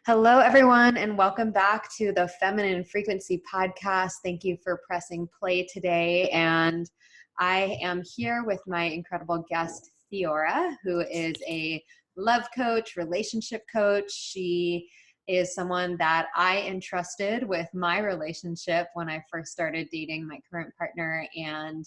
Hello, everyone, and welcome back to the Feminine Frequency Podcast. Thank you for pressing play today. And I am here with my incredible guest, Theora, who is a love coach, relationship coach. She is someone that I entrusted with my relationship when I first started dating my current partner. And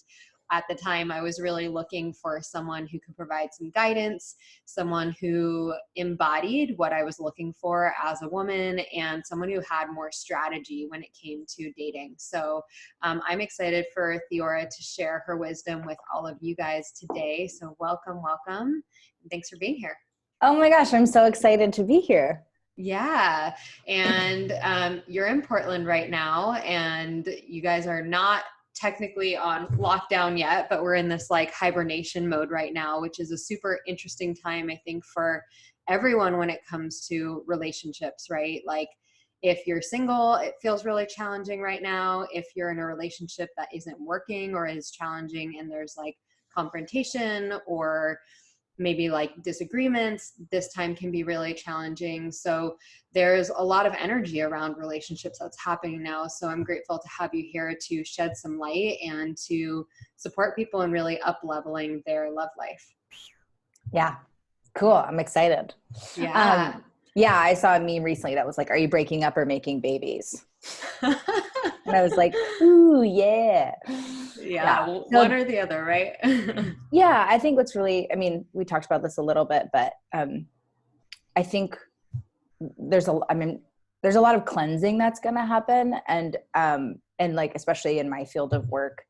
at the time, I was really looking for someone who could provide some guidance, someone who embodied what I was looking for as a woman, and someone who had more strategy when it came to dating. So I'm excited for Theora to share her wisdom with all of you guys today. So welcome. And thanks for being here. Oh my gosh, I'm so excited to be here. Yeah. And you're in Portland right now, and you guys are not technically on lockdown yet, but we're in this like hibernation mode right now, which is a super interesting time, I think, for everyone when it comes to relationships, right? Like if you're single, it feels really challenging right now. If you're in a relationship that isn't working or is challenging and there's like confrontation or maybe like disagreements, this time can be really challenging. So there's a lot of energy around relationships that's happening now. So I'm grateful to have you here to shed some light and to support people in really up-leveling their love life. Yeah, cool. I'm excited. Yeah. Yeah, I saw a meme recently that was like, are you breaking up or making babies? And I was like, ooh, yeah. Yeah. Well, so, one or the other, right? Yeah, I think what's really, I mean, we talked about this a little bit, but I think there's a lot of cleansing that's going to happen. And like, especially in my field of work,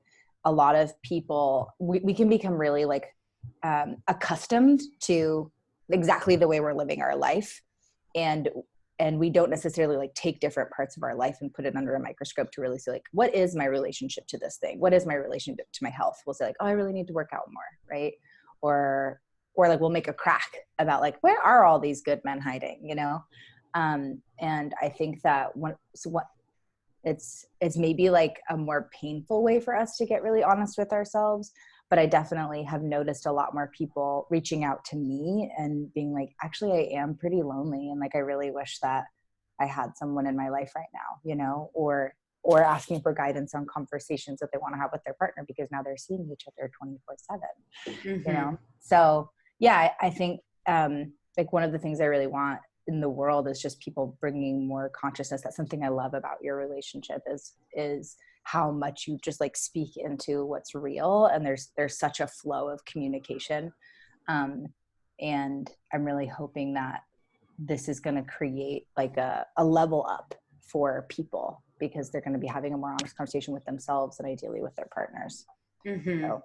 a lot of people, we can become really like accustomed to exactly the way we're living our life. And we don't necessarily like take different parts of our life and put it under a microscope to really see like, what is my relationship to this thing? What is my relationship to my health? We'll say like, oh, I really need to work out more. Right. Or like we'll make a crack about like, where are all these good men hiding, you know? And I think that it's maybe like a more painful way for us to get really honest with ourselves. But I definitely have noticed a lot more people reaching out to me and being like, actually, I am pretty lonely. And like, I really wish that I had someone in my life right now, you know, or asking for guidance on conversations that they want to have with their partner because now they're seeing each other 24/7, you know? So yeah, I think like one of the things I really want in the world is just people bringing more consciousness. That's something I love about your relationship is how much you just like speak into what's real. And there's such a flow of communication. And I'm really hoping that this is going to create like a level up for people because they're going to be having a more honest conversation with themselves and ideally with their partners. So,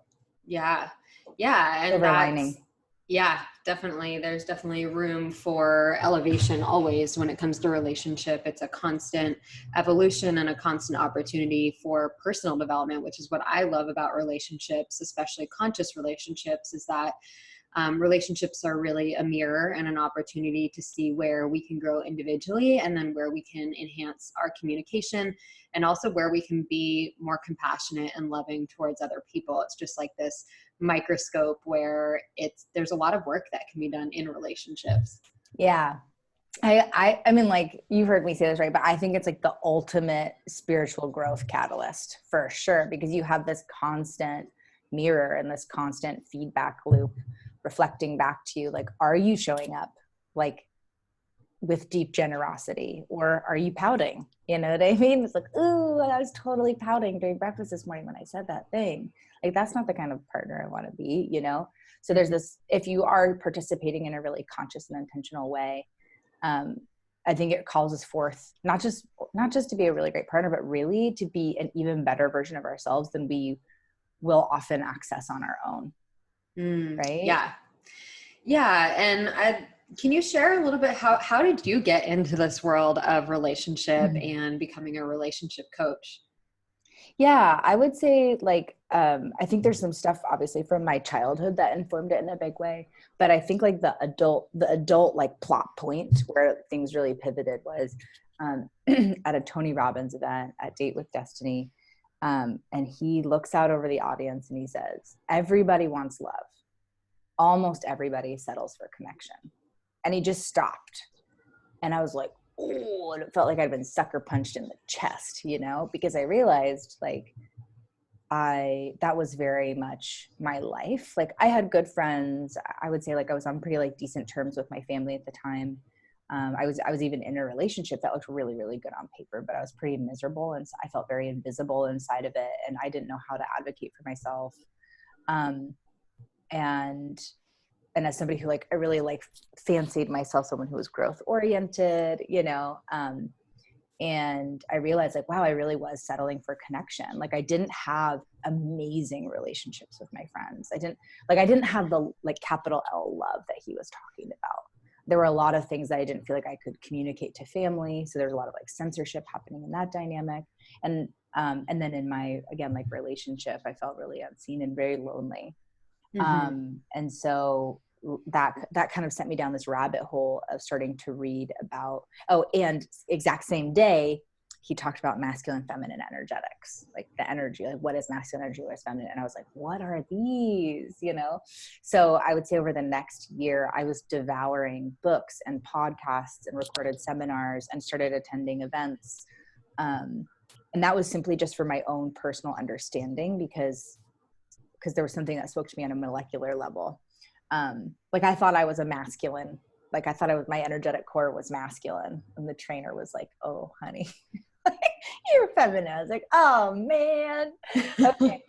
yeah. And lining. Yeah, definitely. There's definitely room for elevation always when it comes to relationship. It's a constant evolution and a constant opportunity for personal development, which is what I love about relationships, especially conscious relationships, is that relationships are really a mirror and an opportunity to see where we can grow individually and then where we can enhance our communication and also where we can be more compassionate and loving towards other people. It's just like this microscope where there's a lot of work that can be done in relationships. Yeah. I mean, like you've heard me say this, right? But I think it's like the ultimate spiritual growth catalyst for sure, because you have this constant mirror and this constant feedback loop reflecting back to you. Like, are you showing up like with deep generosity or are you pouting? You know what I mean? It's like, ooh, I was totally pouting during breakfast this morning when I said that thing. Like, that's not the kind of partner I want to be, you know? So there's this, if you are participating in a really conscious and intentional way, I think it calls us forth, not just to be a really great partner, but really to be an even better version of ourselves than we will often access on our own. Right? Yeah. And can you share a little bit, how did you get into this world of relationship and becoming a relationship coach? Yeah, I would say like, I think there's some stuff obviously from my childhood that informed it in a big way. But I think like the adult like plot point where things really pivoted was at a Tony Robbins event at Date with Destiny. And he looks out over the audience and he says, everybody wants love. Almost everybody settles for connection. And he just stopped. And I was like, oh, and it felt like I'd been sucker punched in the chest, you know, because I realized like that was very much my life. Like I had good friends. I would say like I was on pretty like decent terms with my family at the time. I was even in a relationship that looked really, really good on paper, but I was pretty miserable. And so I felt very invisible inside of it. And I didn't know how to advocate for myself. And as somebody who like, I really like fancied myself someone who was growth oriented, you know, and I realized like, wow, I really was settling for connection. Like I didn't have amazing relationships with my friends. I didn't have the like capital L love that he was talking about. There were a lot of things that I didn't feel like I could communicate to family. So there's a lot of like censorship happening in that dynamic. And then in my, again, like relationship, I felt really unseen and very lonely. And so that kind of sent me down this rabbit hole of starting to read about, and exact same day, he talked about masculine, feminine energetics, like the energy, like what is masculine energy, what is feminine? And I was like, what are these, you know? So I would say over the next year, I was devouring books and podcasts and recorded seminars and started attending events. And that was simply just for my own personal understanding because there was something that spoke to me on a molecular level. Like I thought I was a masculine, like I thought my energetic core was masculine. And the trainer was like, oh, honey, you're feminine. I was like, oh man, okay.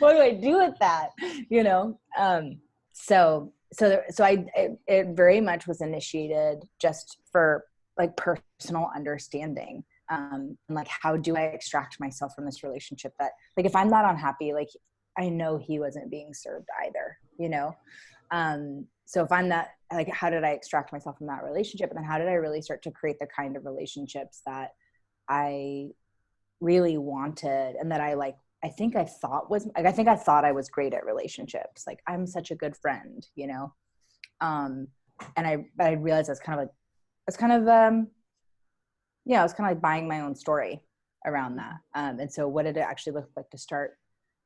What do I do with that? You know? It very much was initiated just for like personal understanding. And like, how do I extract myself from this relationship that like, if I'm not unhappy, like I know he wasn't being served either, you know? So if I'm not, like, how did I extract myself from that relationship? And then how did I really start to create the kind of relationships that I really wanted and that I thought I was great at relationships. Like I'm such a good friend, you know? And I realized I was kind of like buying my own story around that. And so what did it actually look like to start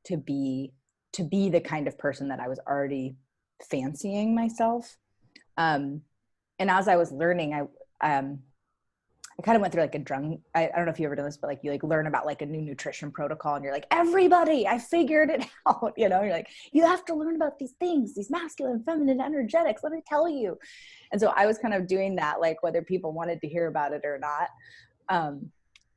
to be the kind of person that I was already fancying myself. And as I was learning, I kind of went through like a drunk, I don't know if you ever done this, but like you like learn about like a new nutrition protocol and you're like, everybody, I figured it out. You know, you're like, you have to learn about these things, these masculine, feminine energetics. Let me tell you. And so I was kind of doing that, like whether people wanted to hear about it or not.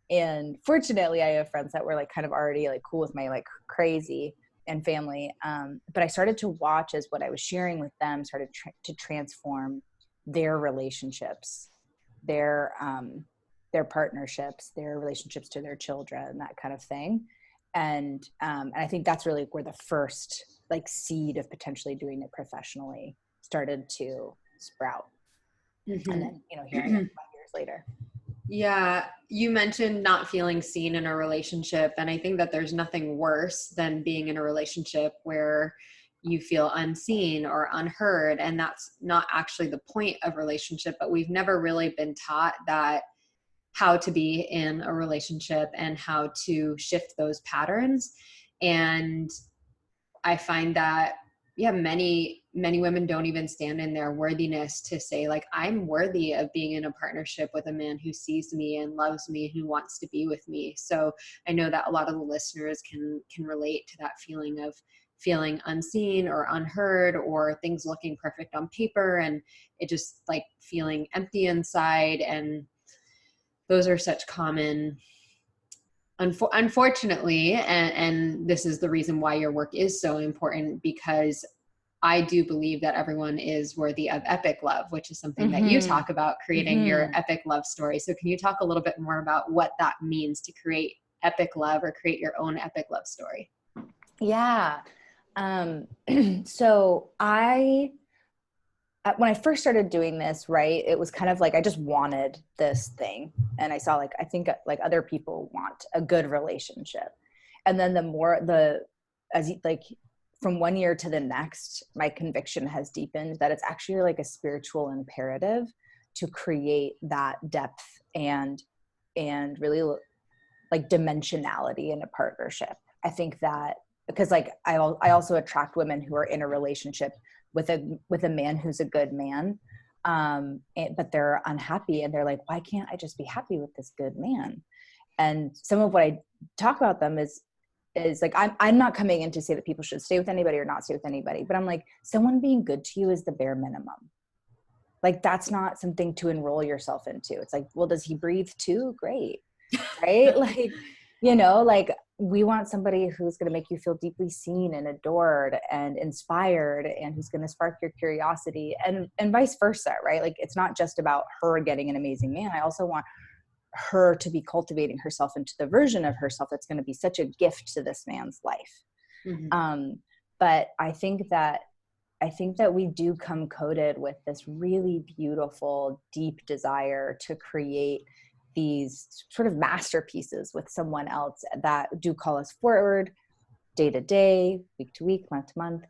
And fortunately I have friends that were like kind of already like cool with my like crazy and family. But I started to watch as what I was sharing with them started to transform their relationships, their partnerships, their relationships to their children, that kind of thing. And I think that's really where the first like seed of potentially doing it professionally started to sprout. Mm-hmm. And then, you know, here I am 5 years later. Yeah, you mentioned not feeling seen in a relationship. And I think that there's nothing worse than being in a relationship where you feel unseen or unheard. And that's not actually the point of relationship, but we've never really been taught that how to be in a relationship and how to shift those patterns. And I find that, yeah, many women don't even stand in their worthiness to say like, I'm worthy of being in a partnership with a man who sees me and loves me, who wants to be with me. So I know that a lot of the listeners can relate to that feeling of feeling unseen or unheard, or things looking perfect on paper and it just like feeling empty inside. And those are such common, unfortunately, and this is the reason why your work is so important, because I do believe that everyone is worthy of epic love, which is something that you talk about, creating your epic love story. So can you talk a little bit more about what that means to create epic love or create your own epic love story? Yeah. So when I first started doing this, right, it was kind of like, I just wanted this thing. And I saw like, I think like other people want a good relationship. And then from 1 year to the next, my conviction has deepened that it's actually like a spiritual imperative to create that depth and really like dimensionality in a partnership. I think that because like I also attract women who are in a relationship with a man who's a good man. but they're unhappy and they're like, why can't I just be happy with this good man? And some of what I talk about them is like, I'm not coming in to say that people should stay with anybody or not stay with anybody, but I'm like, someone being good to you is the bare minimum. Like, that's not something to enroll yourself into. It's like, well, does he breathe too? Great. Right. Like, like, we want somebody who's going to make you feel deeply seen and adored and inspired, and who's going to spark your curiosity, and vice versa. Right. Like, it's not just about her getting an amazing man. I also want her to be cultivating herself into the version of herself that's going to be such a gift to this man's life. Mm-hmm. But I think that we do come coded with this really beautiful, deep desire to create these sort of masterpieces with someone else that do call us forward day to day, week to week, month to month.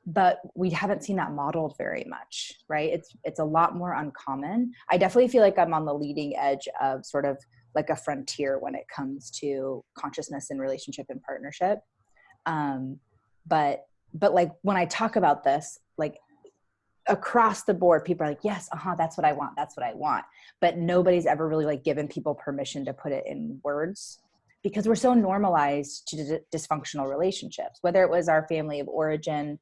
But we haven't seen that modeled very much, right? It's a lot more uncommon. I definitely feel like I'm on the leading edge of sort of like a frontier when it comes to consciousness and relationship and partnership. But like, when I talk about this, like, across the board, people are like, yes, that's what I want. That's what I want. But nobody's ever really like given people permission to put it in words, because we're so normalized to dysfunctional relationships, whether it was our family of origin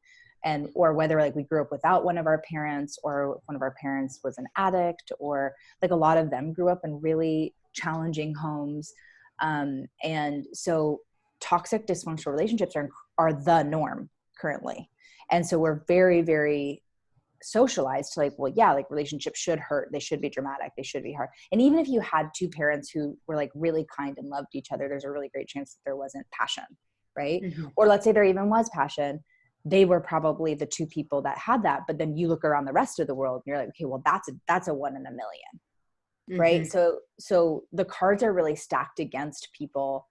or whether like we grew up without one of our parents, or one of our parents was an addict, or like a lot of them grew up in really challenging homes. And so toxic dysfunctional relationships are the norm currently. And so we're very, very socialized to like, well, yeah, like, relationships should hurt. They should be dramatic. They should be hard. And even if you had two parents who were like really kind and loved each other, there's a really great chance that there wasn't passion, right? Mm-hmm. Or let's say there even was passion. They were probably the two people that had that. But then you look around the rest of the world and you're like, okay, well, that's a 1 in a million, mm-hmm. right? So the cards are really stacked against people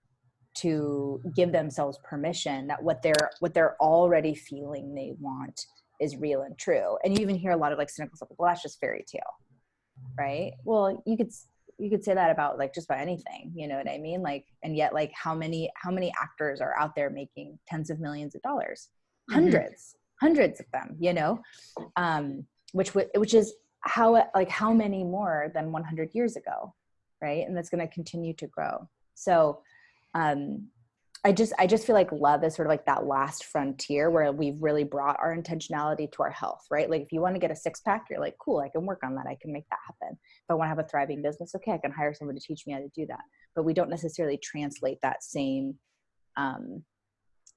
to give themselves permission that what they're already feeling they want is real and true. And you even hear a lot of like cynical stuff, like, well, that's just fairy tale, right? Well, you could say that about like just about anything, you know what I mean? Like, and yet, like, how many actors are out there making tens of millions of dollars? Mm-hmm. Hundreds of them, which is how many more than 100 years ago, right? And that's going to continue to grow. So I just feel like love is sort of like that last frontier where we've really brought our intentionality to our health, right? Like, if you want to get a 6-pack, you're like, cool, I can work on that. I can make that happen. If I want to have a thriving business, okay, I can hire someone to teach me how to do that. But we don't necessarily translate that same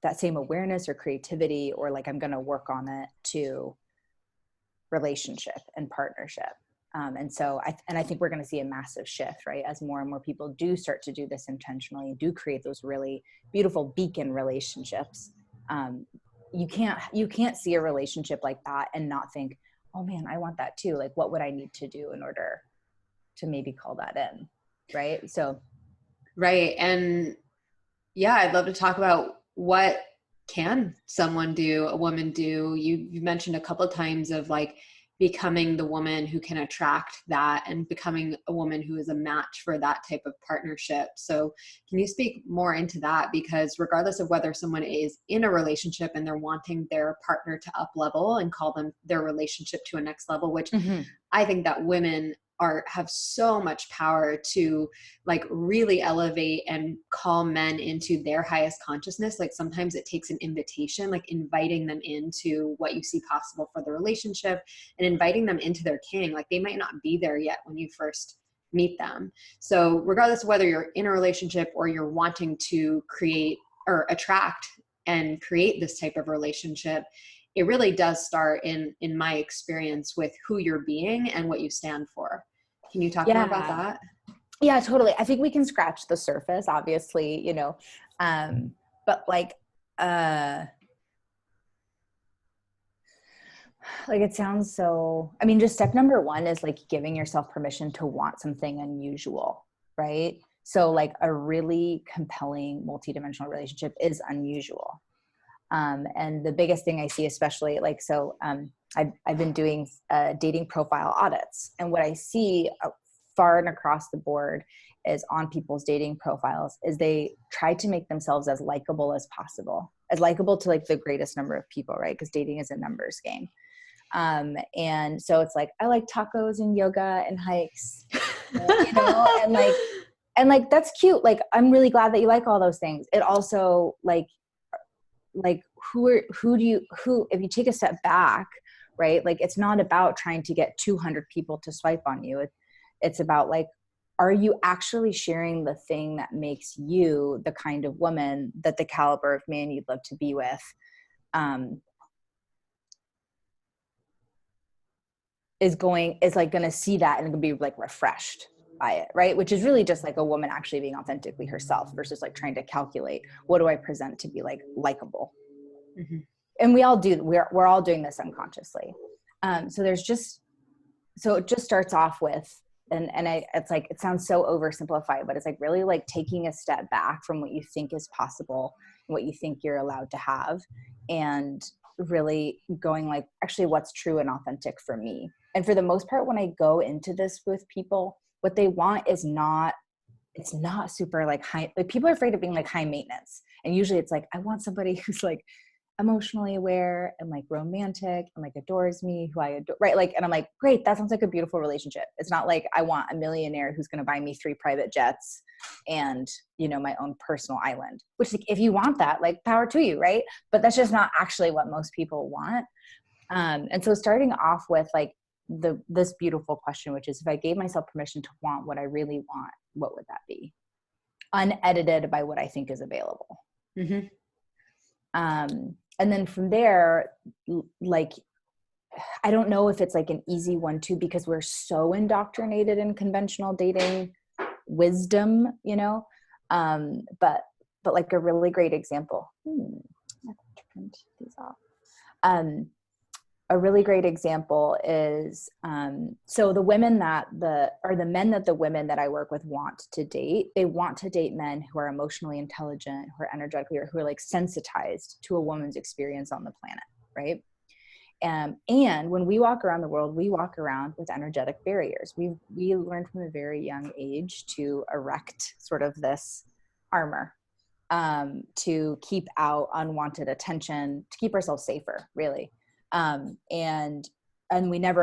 awareness or creativity, or like, I'm going to work on it, to relationship and partnership. And so I think we're going to see a massive shift, right? As more and more people do start to do this intentionally, do create those really beautiful beacon relationships. You can't see a relationship like that and not think, oh man, I want that too. Like, what would I need to do in order to maybe call that in? Right. So. Right. And yeah, I'd love to talk about what can someone do, a woman do. You mentioned a couple of times of like becoming the woman who can attract that, and becoming a woman who is a match for that type of partnership. So can you speak more into that? Because regardless of whether someone is in a relationship and they're wanting their partner to up level and call them their relationship to a next level, which mm-hmm. I think that women have so much power to like really elevate and call men into their highest consciousness. Like, sometimes it takes an invitation, like inviting them into what you see possible for the relationship, and inviting them into their king. Like, they might not be there yet when you first meet them. So regardless of whether you're in a relationship or you're wanting to create or attract and create this type of relationship, it really does start in my experience with who you're being and what you stand for. Can you talk more about that? Yeah, totally. I think we can scratch the surface, obviously, but like it sounds so, I mean, just step number 1 is like giving yourself permission to want something unusual, right? So like a really compelling multidimensional relationship is unusual. And the biggest thing I see, especially like, so I've been doing dating profile audits, and what I see far and across the board is on people's dating profiles is they try to make themselves as likable as possible, as likable to like the greatest number of people, right? Because dating is a numbers game. And so it's like, I like tacos and yoga and hikes, you know, and like, that's cute. Like, I'm really glad that you like all those things. It also like who, if you take a step back, right? Like, it's not about trying to get 200 people to swipe on you. It's about like, are you actually sharing the thing that makes you the kind of woman that the caliber of man you'd love to be with, is like going to see that and be like refreshed by it, right? Which is really just like a woman actually being authentically herself versus like trying to calculate, what do I present to be like likable? Mm-hmm. And we all do, we're all doing this unconsciously. So it just starts off with, it's like, it sounds so oversimplified, but it's like really like taking a step back from what you think is possible and what you think you're allowed to have, and really going like, actually, what's true and authentic for me. And for the most part, when I go into this with people, what they want is it's not super like high, like people are afraid of being like high maintenance. And usually it's like, I want somebody who's like emotionally aware and like romantic and like adores me, who I adore, right? Like, and I'm like, great, that sounds like a beautiful relationship. It's not like I want a millionaire who's going to buy me 3 private jets and, you know, my own personal island, which like, if you want that, like, power to you, right? But that's just not actually what most people want. And so starting off with like this beautiful question, which is, if I gave myself permission to want what I really want, what would that be? Unedited by what I think is available. Mm-hmm. And then from there, like, I don't know if it's like an easy one too, because we're so indoctrinated in conventional dating wisdom, you know? But like a really great example, I have to print these off. A really great example is, so the men that the women that I work with want to date, they want to date men who are emotionally intelligent, who are energetically, or who are like sensitized to a woman's experience on the planet, right? And when we walk around the world, we walk around with energetic barriers. We learned from a very young age to erect sort of this armor, to keep out unwanted attention, to keep ourselves safer, really. And we're not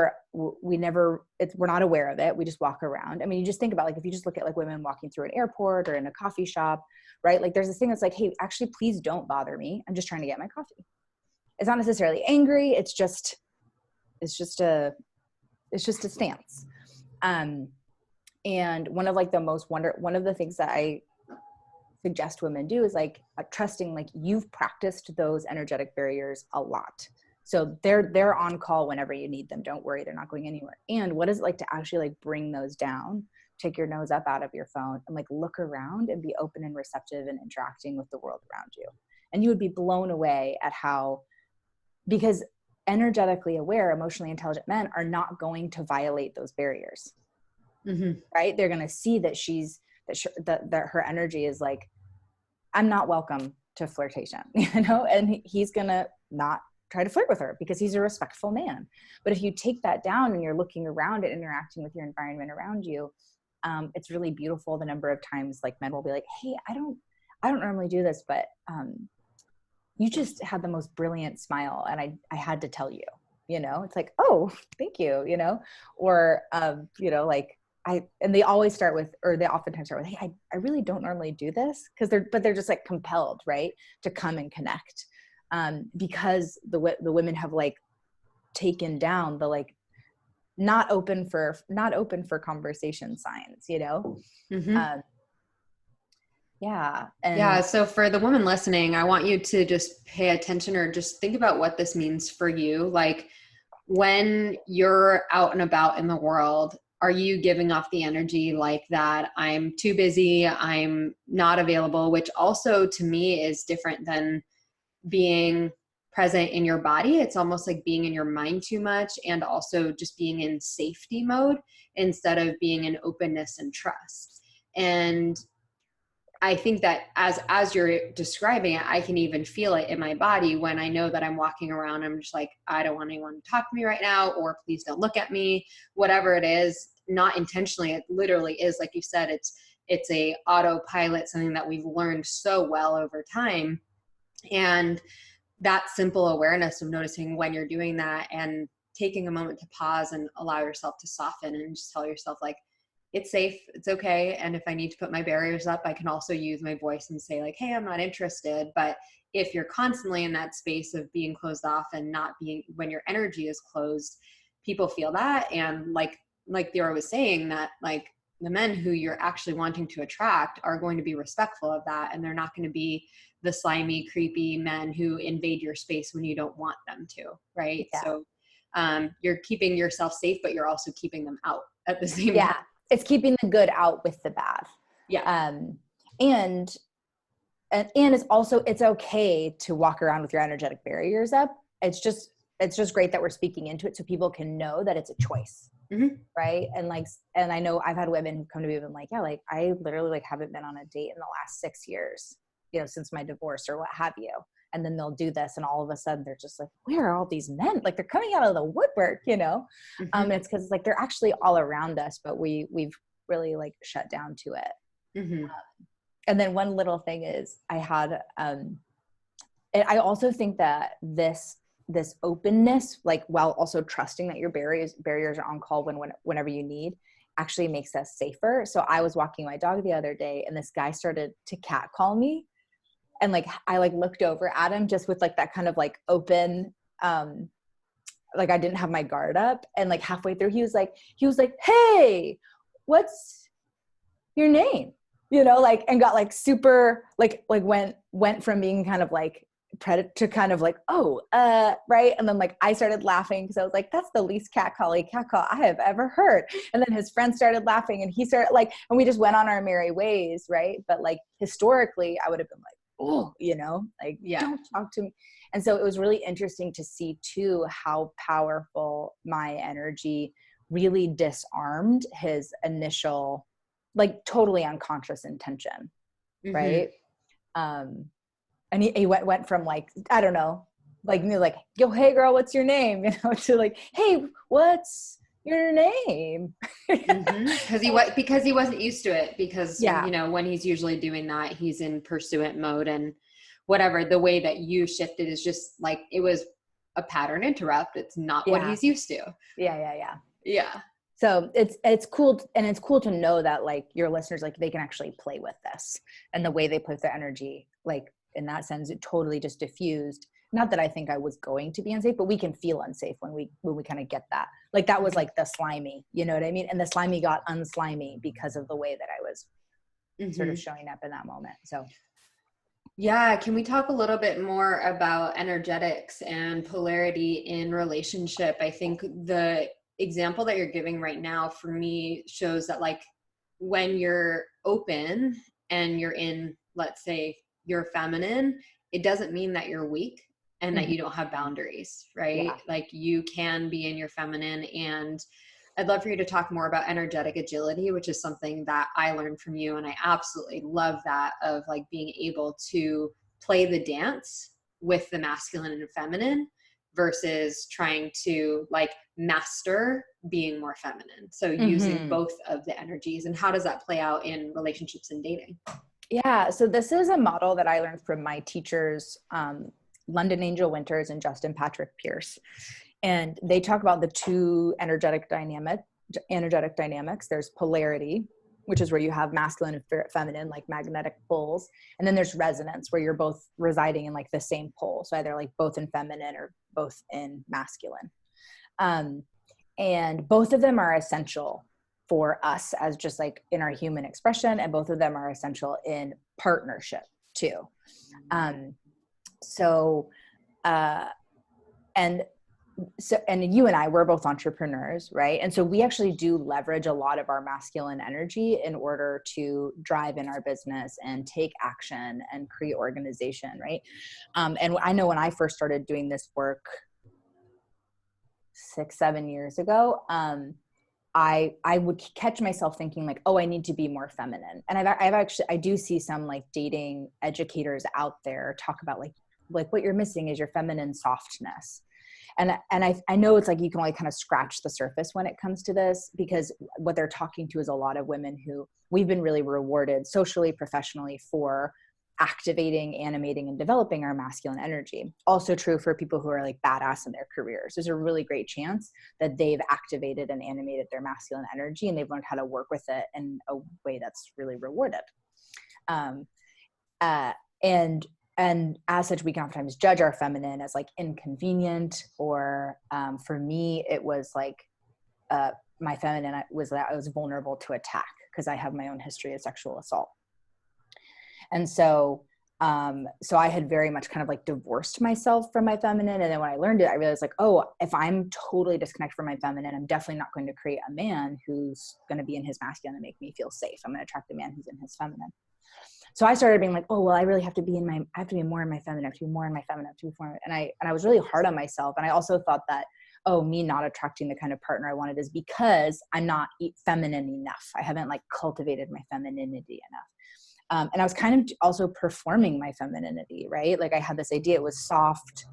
aware of it. We just walk around. I mean, you just think about like, if you just look at like women walking through an airport or in a coffee shop, right? Like there's this thing that's like, hey, actually, please don't bother me. I'm just trying to get my coffee. It's not necessarily angry. It's just a stance. And one of the things that I suggest women do is like trusting, like, you've practiced those energetic barriers a lot. So they're on call whenever you need them. Don't worry, they're not going anywhere. And what is it like to actually like bring those down, take your nose up out of your phone and like look around and be open and receptive and interacting with the world around you. And you would be blown away at how, because energetically aware, emotionally intelligent men are not going to violate those barriers, mm-hmm. right? They're going to see that that her energy is like, I'm not welcome to flirtation, you know, and he's going to not try to flirt with her because he's a respectful man. But if you take that down and you're looking around and interacting with your environment around you, it's really beautiful. The number of times like men will be like, hey, I don't normally do this, but you just had the most brilliant smile and I had to tell you, you know, it's like, oh, thank you, you know, or, you know, like and they always start with, or they oftentimes start with, hey, I really don't normally do this, but they're just like compelled, right, to come and connect. Because the women have like taken down the like not open for conversation signs, you know? Mm-hmm. Yeah. Yeah. So for the woman listening, I want you to just pay attention or just think about what this means for you. Like when you're out and about in the world, are you giving off the energy like that? I'm too busy. I'm not available, which also to me is different than being present in your body. It's almost like being in your mind too much, and also just being in safety mode instead of being in openness and trust. And I think that as you're describing it, I can even feel it in my body when I know that I'm walking around. I'm just like, I don't want anyone to talk to me right now, or please don't look at me, whatever it is, not intentionally. It literally is, like you said, it's a autopilot, something that we've learned so well over time. And that simple awareness of noticing when you're doing that and taking a moment to pause and allow yourself to soften and just tell yourself like, it's safe, it's okay. And if I need to put my barriers up, I can also use my voice and say like, hey, I'm not interested. But if you're constantly in that space of being closed off and not being, when your energy is closed, people feel that. And like Theora was saying, that like the men who you're actually wanting to attract are going to be respectful of that. And they're not going to be the slimy, creepy men who invade your space when you don't want them to. Right. Yeah. So you're keeping yourself safe, but you're also keeping them out at the same time. It's keeping the good out with the bad. Yeah. And it's also, it's okay to walk around with your energetic barriers up. It's just great that we're speaking into it so people can know that it's a choice. Mm-hmm. Right. And I know I've had women who come to me and like, yeah, like I literally like haven't been on a date in the last 6 years, you know, since my divorce or what have you. And then they'll do this and all of a sudden they're just like, where are all these men? Like they're coming out of the woodwork, you know? Mm-hmm. And it's because like they're actually all around us, but we've really like shut down to it. Mm-hmm. And then one little thing is I had, and I also think that this openness, like while also trusting that your barriers are on call whenever you need, actually makes us safer. So I was walking my dog the other day and this guy started to catcall me. And like, I like looked over at him just with like that kind of like open, like I didn't have my guard up. And like halfway through, he was like, hey, what's your name? You know, like, and got like super, like went from being kind of like predator to kind of like, oh, right. And then like, I started laughing because I was like, that's the least catcall I have ever heard. And then his friend started laughing and he started like, and we just went on our merry ways. Right. But like historically I would have been like, oh, you know, like, don't talk to me. And so it was really interesting to see too, how powerful my energy really disarmed his initial, like totally unconscious intention. Mm-hmm. Right. And he went from like, I don't know, like, you know, like, yo, hey girl, what's your name? You know, to like, hey, what's your name? Mm-hmm. Because he wasn't used to it, because you know, when he's usually doing that, he's in pursuant mode, and whatever, the way that you shifted is just like, it was a pattern interrupt. It's not what he's used to. Yeah. So it's cool. And it's cool to know that like your listeners, like they can actually play with this, and the way they put their energy, like in that sense, it totally just diffused. Not that I think I was going to be unsafe, but we can feel unsafe when we kind of get that. Like that was like the slimy, you know what I mean? And the slimy got unslimy because of the way that I was sort of showing up in that moment. So yeah. Can we talk a little bit more about energetics and polarity in relationship? I think the example that you're giving right now for me shows that like when you're open and you're in, let's say, you're feminine, it doesn't mean that you're weak and that you don't have boundaries, right? Yeah. Like you can be in your feminine. And I'd love for you to talk more about energetic agility, which is something that I learned from you. And I absolutely love that, of like being able to play the dance with the masculine and feminine versus trying to like master being more feminine. So using both of the energies. And how does that play out in relationships and dating? Yeah. So this is a model that I learned from my teachers, London Angel Winters and Justin Patrick Pierce. And they talk about the two energetic dynamics. There's polarity, which is where you have masculine and feminine, like magnetic poles. And then there's resonance, where you're both residing in like the same pole. So either like both in feminine or both in masculine. And both of them are essential for us as just like in our human expression. And both of them are essential in partnership too. And you and I, we're both entrepreneurs, right? And so we actually do leverage a lot of our masculine energy in order to drive in our business and take action and create organization, right? And I know when I first started doing this work 6-7 years ago, I would catch myself thinking like, oh, I need to be more feminine. And I do see some like dating educators out there talk about like what you're missing is your feminine softness. And I know it's like you can only kind of scratch the surface when it comes to this, because what they're talking to is a lot of women who we've been really rewarded socially, professionally for activating, animating, and developing our masculine energy. Also true for people who are like badass in their careers. There's a really great chance that they've activated and animated their masculine energy, and they've learned how to work with it in a way that's really rewarded. And as such, we can oftentimes judge our feminine as like inconvenient, or for me, it was like my feminine was that I was vulnerable to attack because I have my own history of sexual assault. And so I had very much kind of like divorced myself from my feminine. And then when I learned it, I realized like, oh, if I'm totally disconnected from my feminine, I'm definitely not going to create a man who's going to be in his masculine and make me feel safe. I'm going to attract a man who's in his feminine. So I started being like, oh, well, I really have to be I have to be more in my feminine, I have to be more in my feminine, I have to be more. And I was really hard on myself. And I also thought that, oh, me not attracting the kind of partner I wanted is because I'm not feminine enough. I haven't like cultivated my femininity enough. And I was kind of also performing my femininity, right? Like I had this idea, it was soft.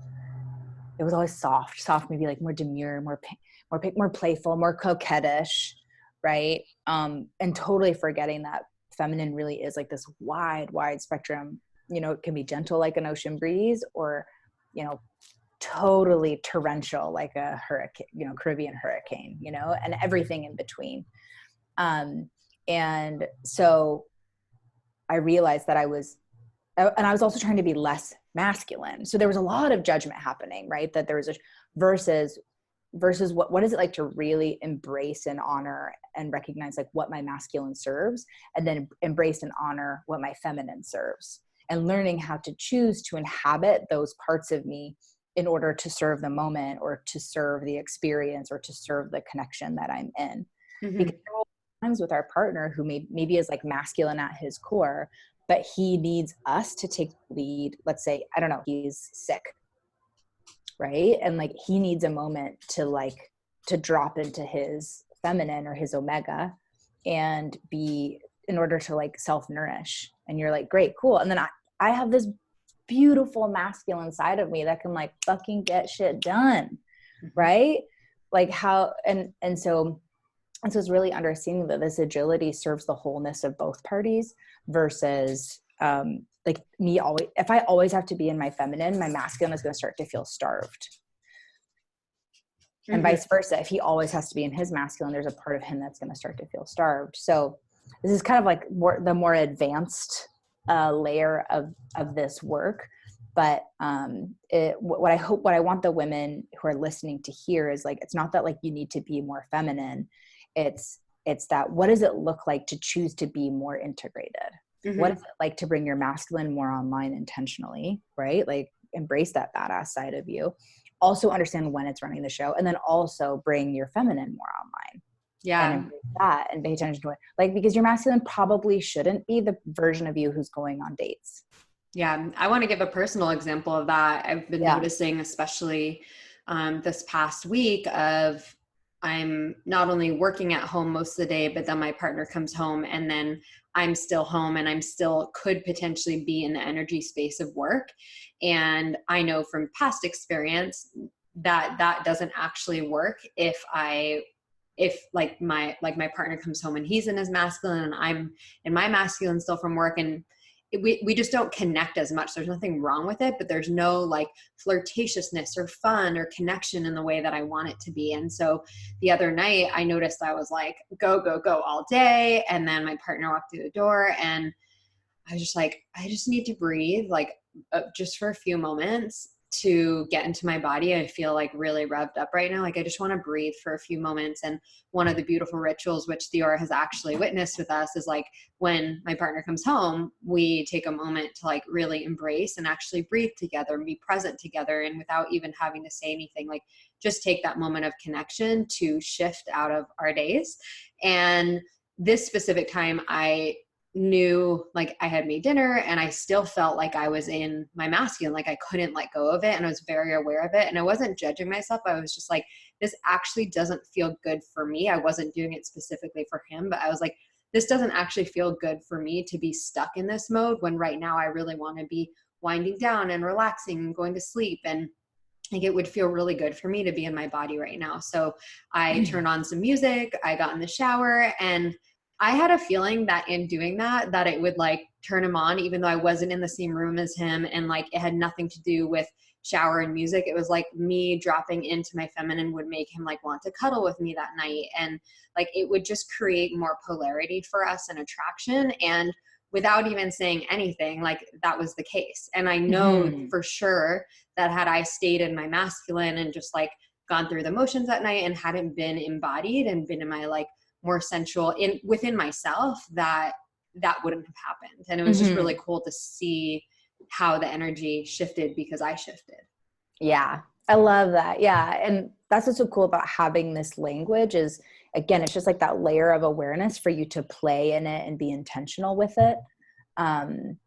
It was always soft, maybe like more demure, more playful, more coquettish, right? And totally forgetting that feminine really is like this wide spectrum. You know, it can be gentle like an ocean breeze, or, you know, totally torrential like a hurricane, you know, Caribbean hurricane, you know, and everything in between. And so I realized that I was also trying to be less masculine. So there was a lot of judgment happening, right? That there was a versus what is it like to really embrace and honor and recognize like what my masculine serves, and then embrace and honor what my feminine serves, and learning how to choose to inhabit those parts of me in order to serve the moment, or to serve the experience, or to serve the connection that I'm in. Mm-hmm. Because there will be times with our partner who maybe is like masculine at his core, but he needs us to take lead. Let's say, I don't know, he's sick, right? And like he needs a moment to drop into his feminine or his omega and be, in order to like self-nourish. And you're like, great, cool. And then I have this beautiful masculine side of me that can like fucking get shit done, right? Like how, and so it's really understanding that this agility serves the wholeness of both parties, versus like me always, if I always have to be in my feminine, my masculine is going to start to feel starved. And vice versa. If he always has to be in his masculine, there's a part of him that's going to start to feel starved. So this is kind of like the more advanced layer of this work. But what I want the women who are listening to hear is like, it's not that like you need to be more feminine. It's that, what does it look like to choose to be more integrated? Mm-hmm. What is it like to bring your masculine more online intentionally, right? Like embrace that badass side of you. Also understand when it's running the show, and then also bring your feminine more online. Yeah. And embrace that and pay attention to it. Like, because your masculine probably shouldn't be the version of you who's going on dates. Yeah. I want to give a personal example of that. I've been noticing, especially this past week, of I'm not only working at home most of the day, but then my partner comes home, and then I'm still home, and I'm still could potentially be in the energy space of work. And I know from past experience that that doesn't actually work if my partner comes home and he's in his masculine and I'm in my masculine still from work, and we just don't connect as much. There's nothing wrong with it, but there's no like flirtatiousness or fun or connection in the way that I want it to be. And so the other night I noticed I was like, go all day. And then my partner walked through the door, and I was just like, I just need to breathe, like just for a few moments to get into my body. I feel like really revved up right now. Like I just want to breathe for a few moments. And one of the beautiful rituals, which Theora has actually witnessed with us, is like when my partner comes home, we take a moment to like really embrace and actually breathe together and be present together. And without even having to say anything, like just take that moment of connection to shift out of our days. And this specific time, I knew like I had made dinner and I still felt like I was in my masculine, like I couldn't let go of it. And I was very aware of it. And I wasn't judging myself. I was just like, this actually doesn't feel good for me. I wasn't doing it specifically for him, but I was like, this doesn't actually feel good for me to be stuck in this mode when right now I really want to be winding down and relaxing and going to sleep. And like it would feel really good for me to be in my body right now. So I turned on some music, I got in the shower, and I had a feeling that in doing that it would like turn him on, even though I wasn't in the same room as him. And like, it had nothing to do with shower and music. It was like me dropping into my feminine would make him like want to cuddle with me that night. And like, it would just create more polarity for us and attraction. And without even saying anything, like that was the case. And I know for sure that had I stayed in my masculine and just like gone through the motions that night and hadn't been embodied and been in my like more sensual within myself, that wouldn't have happened. And it was just really cool to see how the energy shifted because I shifted. Yeah. I love that. Yeah. And that's what's so cool about having this language is, again, it's just like that layer of awareness for you to play in it and be intentional with it. And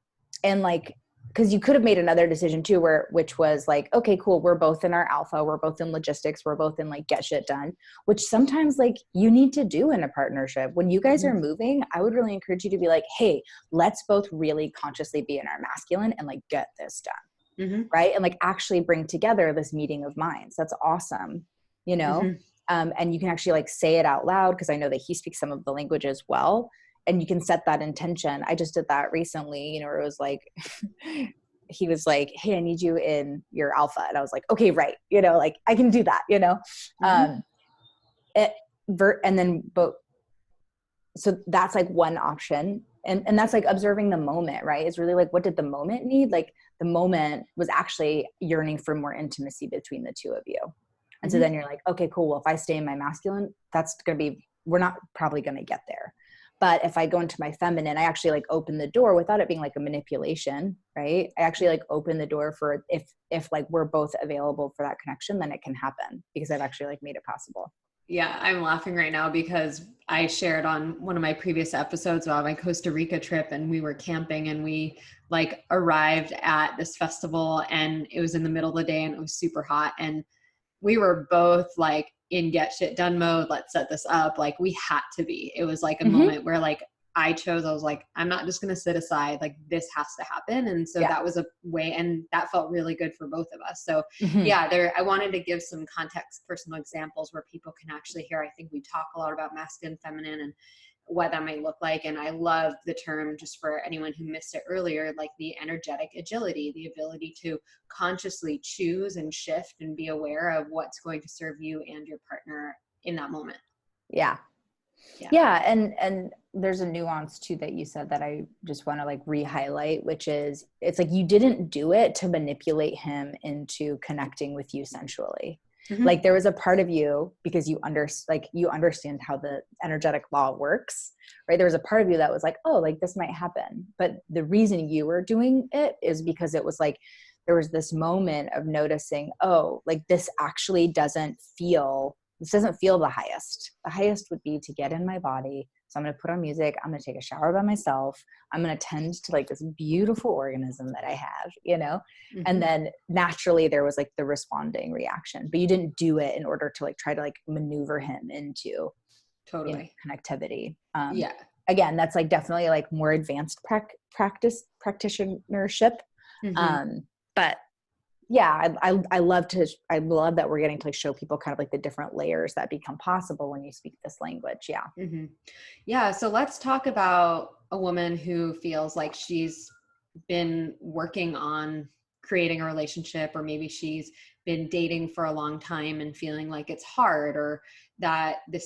like, because you could have made another decision too, which was like, okay, cool. We're both in our alpha. We're both in logistics. We're both in like get shit done, which sometimes like you need to do in a partnership. When you guys are moving, I would really encourage you to be like, hey, let's both really consciously be in our masculine and like get this done. Right. And like actually bring together this meeting of minds. That's awesome. You know? And you can actually like say it out loud, because I know that he speaks some of the language as well. And you can set that intention. I just did that recently, you know, where it was like, he was like, hey, I need you in your alpha. And I was like, okay, right. You know, like I can do that, you know? So that's like one option. And that's like observing the moment, right? It's really like, what did the moment need? Like the moment was actually yearning for more intimacy between the two of you. And so then you're like, okay, cool. Well, if I stay in my masculine, we're not probably going to get there. But if I go into my feminine, I actually like open the door without it being like a manipulation, right? I actually like open the door for if like we're both available for that connection, then it can happen because I've actually like made it possible. Yeah, I'm laughing right now because I shared on one of my previous episodes about my Costa Rica trip, and we were camping and we like arrived at this festival and it was in the middle of the day and it was super hot. And we were both like in get shit done mode. Let's set this up. Like we had to be. It was like a moment where like I was like, I'm not just going to sit aside. Like this has to happen. And so that was a way, and that felt really good for both of us. So I wanted to give some context, personal examples where people can actually hear. I think we talk a lot about masculine, feminine, and what that might look like. And I love the term, just for anyone who missed it earlier, like the energetic agility, the ability to consciously choose and shift and be aware of what's going to serve you and your partner in that moment. Yeah. And there's a nuance too that you said that I just want to like re-highlight, which is it's like you didn't do it to manipulate him into connecting with you sensually. Like there was a part of you, because you understand how the energetic law works, right? There was a part of you that was like, oh, like this might happen. But the reason you were doing it is because it was like, there was this moment of noticing, oh, like this doesn't feel the highest. The highest would be to get in my body. So I'm going to put on music. I'm going to take a shower by myself. I'm going to tend to like this beautiful organism that I have, you know? And then naturally there was like the responding reaction, but you didn't do it in order to like try to like maneuver him into connectivity. Again, that's like definitely like more advanced practitionership. But yeah, I love that we're getting to like show people kind of like the different layers that become possible when you speak this language. Yeah. Yeah. So let's talk about a woman who feels like she's been working on creating a relationship, or maybe she's been dating for a long time and feeling like it's hard, or that that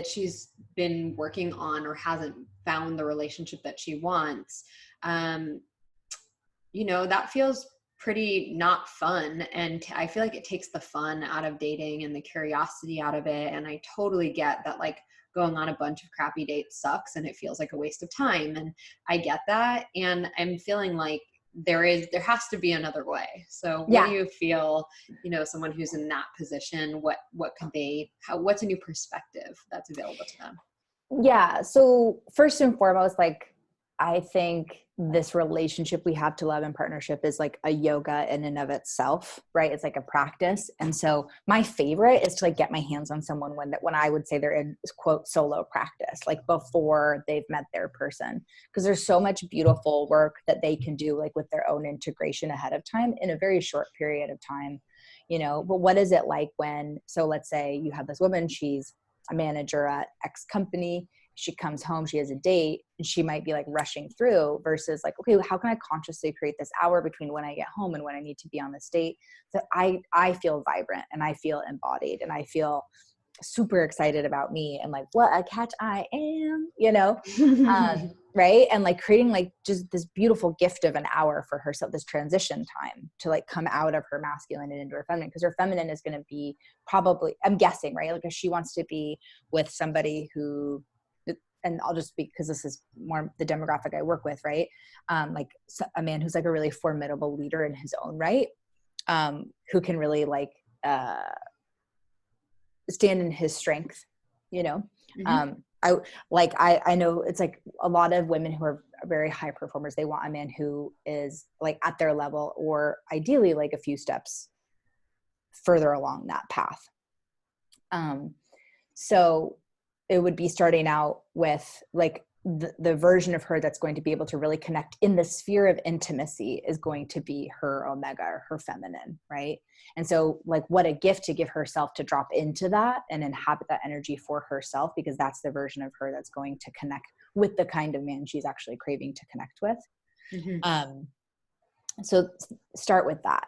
she's been working on or hasn't found the relationship that she wants. That feels pretty not fun. And I feel like it takes the fun out of dating and the curiosity out of it. And I totally get that, like, going on a bunch of crappy dates sucks and it feels like a waste of time. And I get that. And I'm feeling like there has to be another way. So what do you feel, someone who's in that position, what's a new perspective that's available to them? Yeah. So first and foremost, like, I think this relationship we have to love and partnership is like a yoga in and of itself, right? It's like a practice. And so my favorite is to like get my hands on someone when I would say they're in quote solo practice, like before they've met their person, because there's so much beautiful work that they can do like with their own integration ahead of time in a very short period of time, but what is it like so let's say you have this woman, she's a manager at X company, she comes home, she has a date, and she might be like rushing through versus like, okay, how can I consciously create this hour between when I get home and when I need to be on this date that I feel vibrant and I feel embodied and I feel super excited about me and like what a catch I am, right? And like creating like just this beautiful gift of an hour for herself, this transition time to like come out of her masculine and into her feminine, because her feminine is going to be probably, I'm guessing, right? Like if she wants to be with somebody who, and I'll just speak because this is more the demographic I work with, right? Like a man who's like a really formidable leader in his own right, who can really like, stand in his strength, mm-hmm. I know it's like a lot of women who are very high performers, they want a man who is like at their level or ideally like a few steps further along that path. So it would be starting out with like the version of her that's going to be able to really connect in the sphere of intimacy is going to be her omega or her feminine, right? And so like what a gift to give herself to drop into that and inhabit that energy for herself, because that's the version of her that's going to connect with the kind of man she's actually craving to connect with. Mm-hmm. So start with that.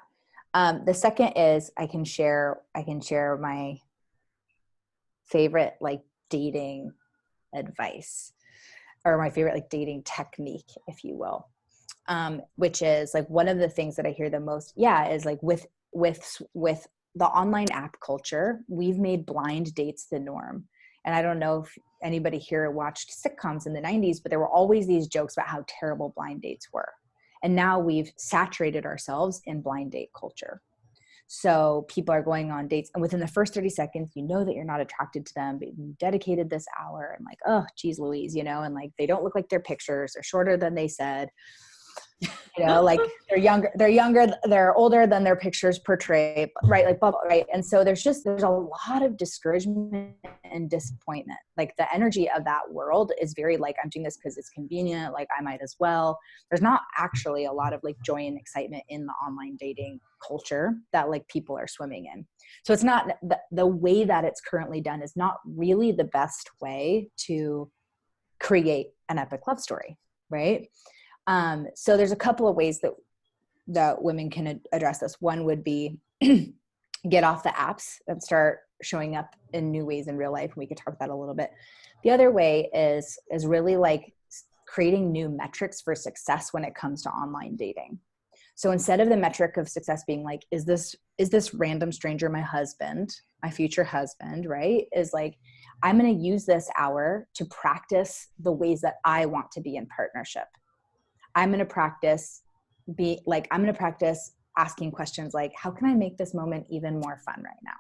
The second is I can share my favorite like dating advice, or my favorite like dating technique, if you will, which is like one of the things that I hear the most, is like with the online app culture, we've made blind dates the norm. And I don't know if anybody here watched sitcoms in the 90s, but there were always these jokes about how terrible blind dates were. And now we've saturated ourselves in blind date culture. So people are going on dates and within the first 30 seconds, you know that you're not attracted to them, but you dedicated this hour and like, oh, geez, Louise, and like, they don't look like their pictures. They're shorter than they said, like they're older than their pictures portray, right? Like, blah, blah, right. And so there's a lot of discouragement and disappointment. Like the energy of that world is very like, I'm doing this because it's convenient. Like I might as well. There's not actually a lot of like joy and excitement in the online dating culture that like people are swimming in. So it's not the way that it's currently done is not really the best way to create an epic love story. Right. So there's a couple of ways that women can address this. One would be get off the apps and start showing up in new ways in real life. And we could talk about that a little bit. The other way is really like creating new metrics for success when it comes to online dating. So instead of the metric of success being like, is this random stranger my husband, my future husband, right? Is like, I'm going to use this hour to practice the ways that I want to be in partnership. I'm going to practice asking questions like, how can I make this moment even more fun right now?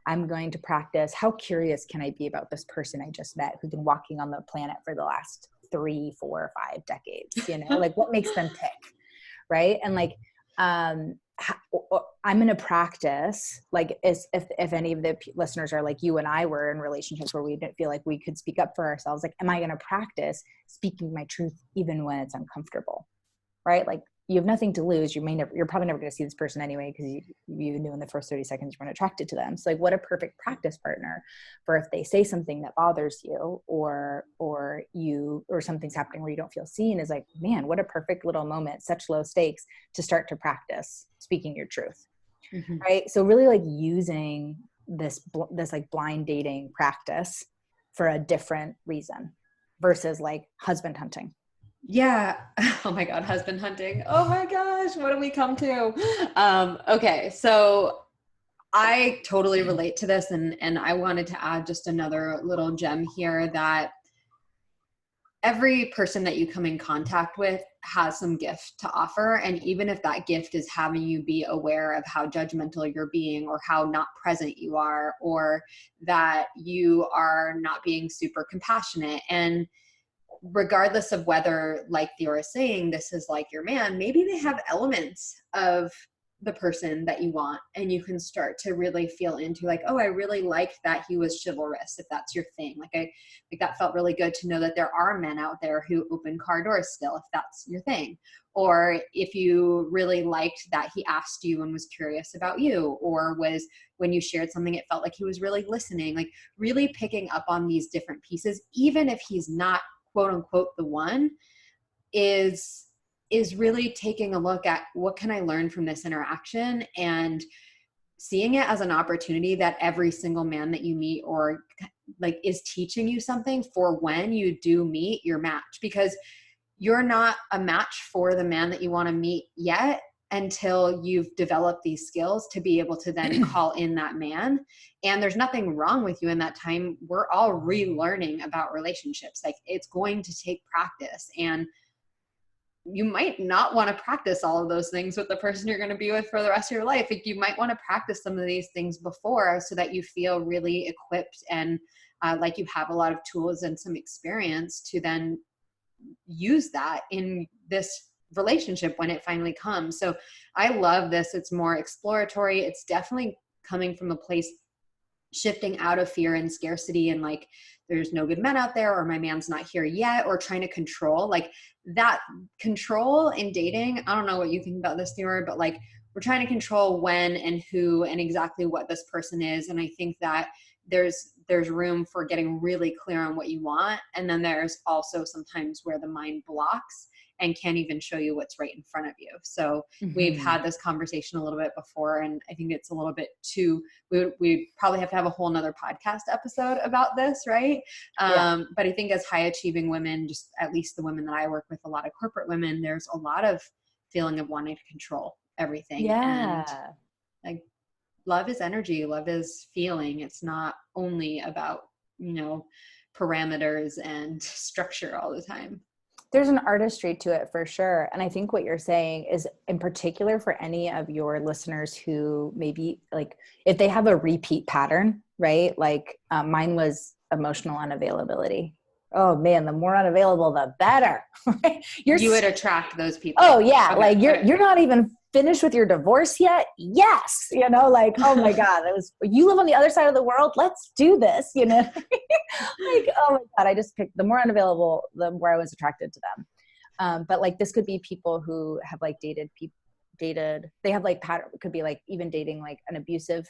I'm going to practice, how curious can I be about this person I just met who's been walking on the planet for the last 3, 4, 5 decades, like what makes them tick, right? And like, I'm going to practice, like if any of the listeners are like you and I were in relationships where we didn't feel like we could speak up for ourselves, like, am I going to practice speaking my truth even when it's uncomfortable, right? Like you have nothing to lose. You're probably never going to see this person anyway, because you knew in the first 30 seconds you weren't attracted to them. So like what a perfect practice partner for if they say something that bothers you or something's happening where you don't feel seen is like, man, what a perfect little moment, such low stakes to start to practice speaking your truth. Mm-hmm. Right. So really like using this like blind dating practice for a different reason versus like husband hunting. Yeah. Oh my God. Husband hunting. Oh my gosh. What do we come to? Okay. So I totally relate to this. And I wanted to add just another little gem here that every person that you come in contact with has some gift to offer. And even if that gift is having you be aware of how judgmental you're being or how not present you are, or that you are not being super compassionate, and regardless of whether, like Theora is saying, this is like your man, maybe they have elements of the person that you want, and you can start to really feel into like, oh, I really liked that he was chivalrous, if that's your thing. Like that felt really good to know that there are men out there who open car doors still, if that's your thing. Or if you really liked that he asked you and was curious about you, or was, when you shared something, it felt like he was really listening, like really picking up on these different pieces, even if he's not quote unquote the one, is really taking a look at what can I learn from this interaction, and seeing it as an opportunity that every single man that you meet or like is teaching you something for when you do meet your match, because you're not a match for the man that you want to meet yet until you've developed these skills to be able to then call in that man. And there's nothing wrong with you in that time. We're all relearning about relationships. Like, it's going to take practice, and you might not want to practice all of those things with the person you're going to be with for the rest of your life. Like, you might want to practice some of these things before, so that you feel really equipped and like you have a lot of tools and some experience to then use that in this relationship when it finally comes. So I love this. It's more exploratory. It's definitely coming from a place shifting out of fear and scarcity and like, there's no good men out there, or my man's not here yet, or trying to control. Like, that control in dating, I don't know what you think about this, Theora, but like, we're trying to control when and who and exactly what this person is. And I think that there's room for getting really clear on what you want. And then there's also sometimes where the mind blocks and can't even show you what's right in front of you. So we've had this conversation a little bit before, and I think it's a little bit too, we probably have to have a whole nother podcast episode about this, right? But I think as high achieving women, just at least the women that I work with, a lot of corporate women, there's a lot of feeling of wanting to control everything. Yeah. And like, love is energy, love is feeling. It's not only about, parameters and structure all the time. There's an artistry to it for sure. And I think what you're saying is, in particular for any of your listeners who maybe like, if they have a repeat pattern, right? Like mine was emotional unavailability. Oh man, the more unavailable, the better. You would attract those people. Oh yeah. Okay. Like you're not even finished with your divorce yet. Yes. Like, oh my God, you live on the other side of the world. Let's do this. Like, oh my God, I just picked the more unavailable, the more I was attracted to them. But like, this could be people who have like dated, they have like pattern, it could be like even dating like an abusive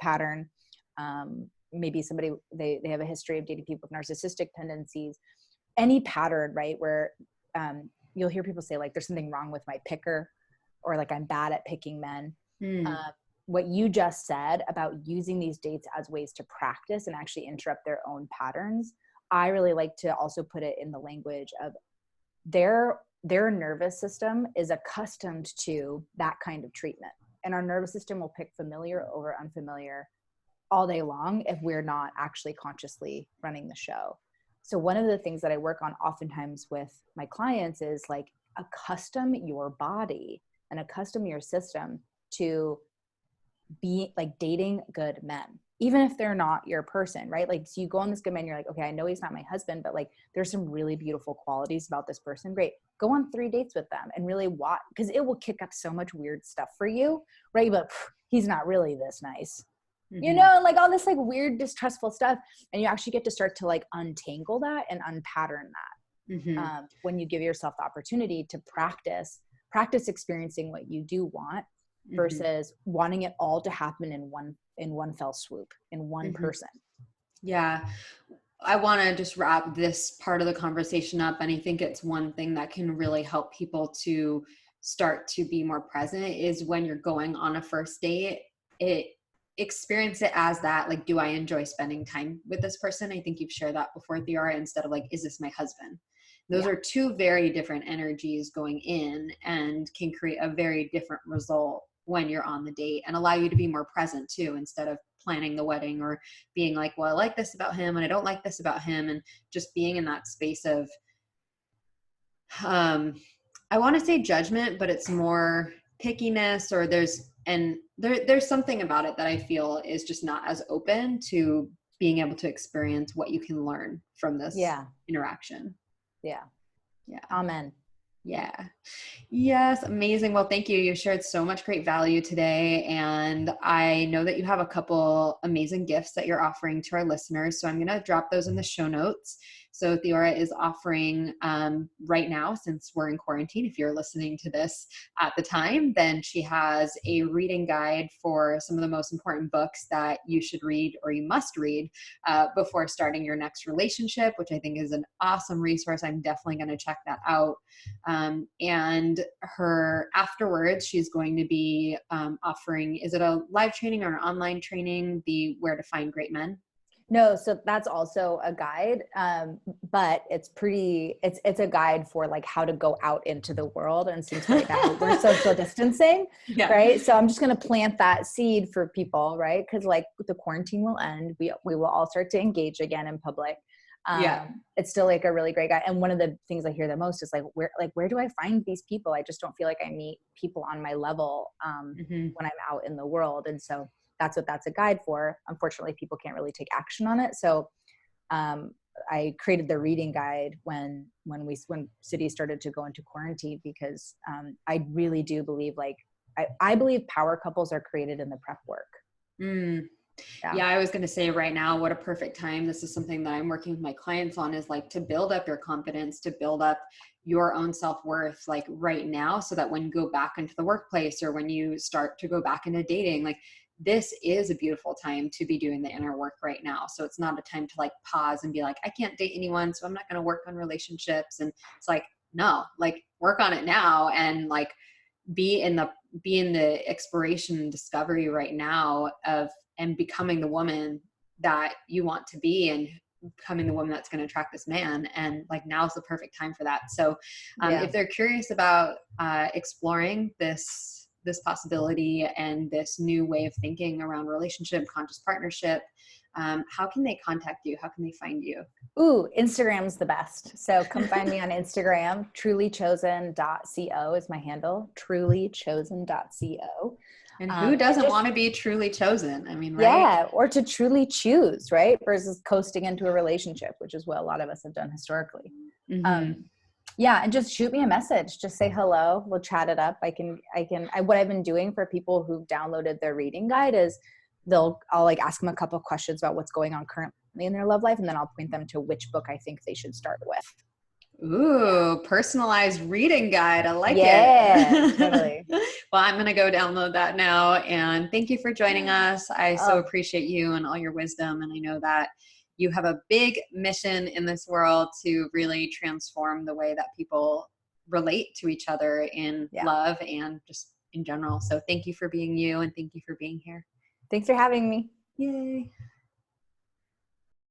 pattern. Maybe somebody, they have a history of dating people with narcissistic tendencies, any pattern, right? Where you'll hear people say like, there's something wrong with my picker, or like, I'm bad at picking men. What you just said about using these dates as ways to practice and actually interrupt their own patterns, I really like to also put it in the language of their nervous system is accustomed to that kind of treatment. And our nervous system will pick familiar over unfamiliar all day long if we're not actually consciously running the show. So one of the things that I work on oftentimes with my clients is like, accustom your body and accustom your system to be like dating good men, even if they're not your person, right? Like, so you go on this good man, you're like, okay, I know he's not my husband, but like, there's some really beautiful qualities about this person. Great. Go on 3 dates with them and really watch, because it will kick up so much weird stuff for you, right? But he's not really this nice. Like all this like weird, distrustful stuff. And you actually get to start to like untangle that and unpattern that when you give yourself the opportunity to practice experiencing what you do want versus wanting it all to happen in one fell swoop, in one person. Yeah. I want to just wrap this part of the conversation up. And I think it's one thing that can really help people to start to be more present is when you're going on a first date, experience it as that, like, do I enjoy spending time with this person? I think you've shared that before, Theora, instead of like, is this my husband? Those are two very different energies going in and can create a very different result when you're on the date, and allow you to be more present too, instead of planning the wedding or being like, well, I like this about him and I don't like this about him. And just being in that space of, I want to say judgment, but it's more pickiness, or there's something about it that I feel is just not as open to being able to experience what you can learn from this interaction. Yeah. Amen. Yeah. Yes. Amazing. Well, thank you. You shared so much great value today. And I know that you have a couple amazing gifts that you're offering to our listeners. So I'm going to drop those in the show notes. So Theora is offering right now, since we're in quarantine, if you're listening to this at the time, then she has a reading guide for some of the most important books that you should read or you must read before starting your next relationship, which I think is an awesome resource. I'm definitely going to check that out. And her afterwards, she's going to be offering, is it a live training or an online training, the Where to Find Great Men? No, so that's also a guide, but it's a guide for like how to go out into the world. And since right now we're social distancing, Yeah. right? So I'm just going to plant that seed for people, right? Because like the quarantine will end, we will all start to engage again in public. It's still like a really great guide. And one of the things I hear the most is like, where do I find these people? I just don't feel like I meet people on my level when I'm out in the world. And so that's what that's a guide for. Unfortunately, people can't really take action on it. So I created the reading guide when cities started to go into quarantine, because I really do believe I believe power couples are created in the prep work. Yeah, I was going to say right now, what a perfect time. This is something that I'm working with my clients on, is like to build up your confidence, to build up your own self-worth, like right now, so that when you go back into the workplace or when you start to go back into dating, like this is a beautiful time to be doing the inner work right now. So it's not a time to like pause and be like, I can't date anyone, so I'm not going to work on relationships. And it's like, no, like work on it now, and like be in the exploration and discovery right now of, and becoming the woman that you want to be, and becoming the woman that's going to attract this man. And like, now's the perfect time for that. So if they're curious about exploring this possibility and this new way of thinking around relationship, conscious partnership, how can they contact you? How can they find you? Ooh, Instagram's the best. So come find me on Instagram. trulychosen.co is my handle. trulychosen.co. And who doesn't want to be truly chosen? I mean, right? Yeah, or to truly choose, right? Versus coasting into a relationship, which is what a lot of us have done historically. Yeah, and just shoot me a message. Just say hello. We'll chat it up. What I've been doing for people who've downloaded their reading guide is I'll like ask them a couple of questions about what's going on currently in their love life, and then I'll point them to which book I think they should start with. Ooh, personalized reading guide. I like it. Yeah, totally. Well, I'm going to go download that now. And thank you for joining us. I so appreciate you and all your wisdom. And I know that you have a big mission in this world to really transform the way that people relate to each other in love and just in general. So thank you for being you, and thank you for being here. Thanks for having me. Yay.